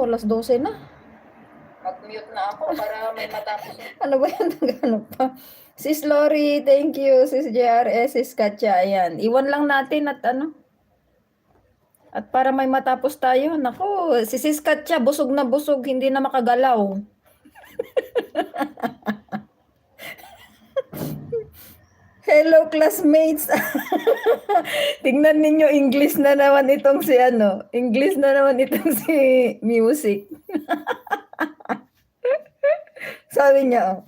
alas 12 na. Mag-mute na ako para may matapos. Ano ba yan? Nagano pa? Sis Lori, thank you. Sis JRS, Sis Katya, ayan. Iwan lang natin at ano. At para may matapos tayo. Naku, si Sis Katya, busog na busog, hindi na makagalaw. Hello classmates. Tingnan ninyo, English na naman itong si ano. English na naman itong si Music. Sabi niya, oh,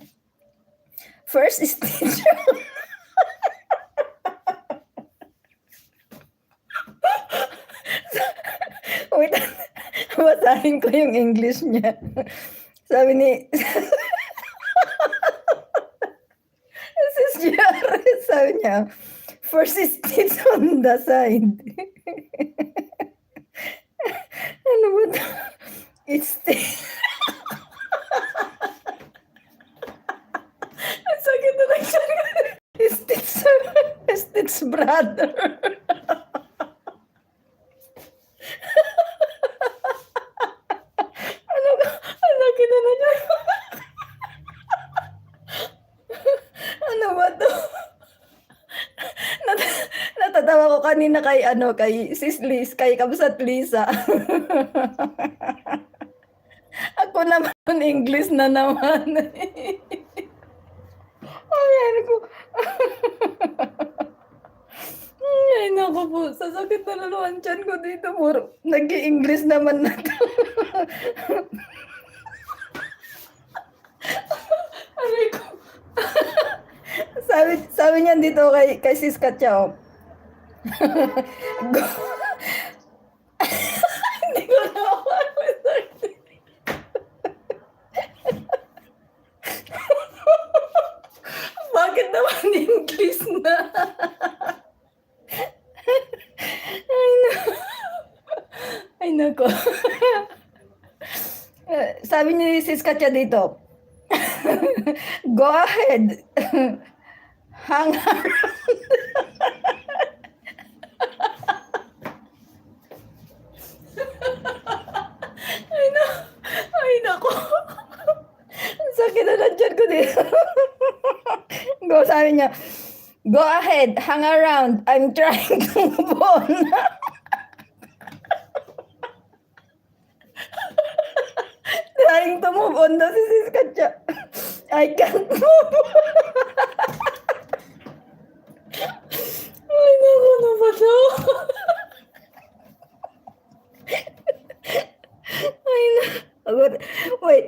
first is teacher. Wait, basahin ko yung English niya. Sabi ni Sis Jared, sabi niya, first is teach on the side. Ano ba ito? It's ang sakit na lang siya. Stitch brother. Ano kita na niya? Ano ba to? Natatawa ko kanina kay ano, kay Sis Liz, kay Kabsat Lisa. Ako naman English na naman. Ayan ko. Ay, naku po. Sasakit na naman tiyan ko dito. Puro nag-i-English naman na to. Aray ko. sabi niya dito kay Sis Katya, oh. Hindi ko na ako. Bakit naman English na? Ay, nako. Sabi ni Sis Katya dito, go ahead. Hang around. Ay, nako. Ang sakit na lang dyan ko dito. Go, sabi niya, go ahead, hang around. I'm trying to move on. Trying to move on daw si Sis Katya. I can't move on. Ay, naku, ano ba to? Ay, wait.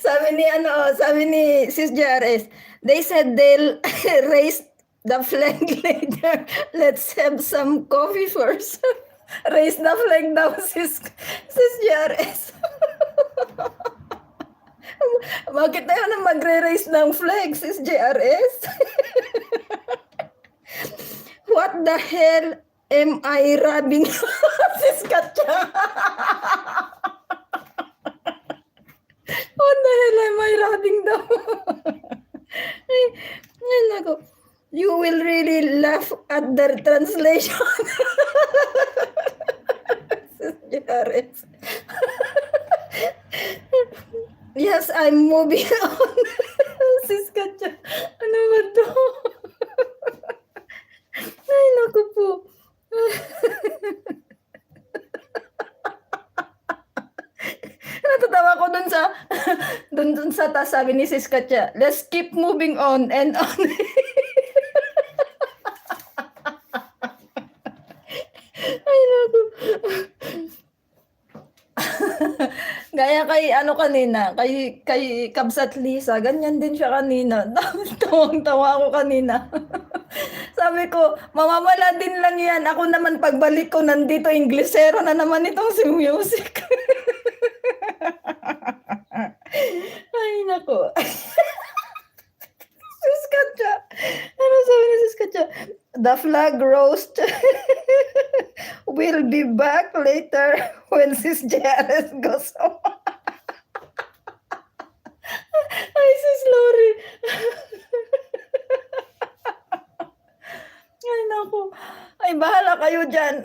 sabi ni Sis JRS, they said they'll raise the flag later. Let's have some coffee first. Raise the flag daw, Sis JRS. Bakit tayo na magre-raise ng flag, Sis JRS? What the hell am I rubbing? Sis Katya. What the hell am I rubbing daw? Ay, nako. You will really laugh at the translation. Sis JRS. Yes, I'm moving on. Sis Katya. Ano ba to? Ay, naku po. Natatawa ko dun sa taas, sabi ni Sis Katya, let's keep moving on and on. Ay, naku. Gaya kay ano kanina, kay Kabsat Lisa, ganyan din siya kanina. Tawang-tawa ako kanina. Sabi ko, mamamala din lang yan. Ako naman pagbalik ko, nandito Inglesero na naman itong si Music. Ay, nako. Sis Katya. Ano sabi ni Sis Katya? The flag roast will be back later when Sis JRS goes home. Ay, Sis Lori. Ay, naku. Ay, bahala kayo dyan.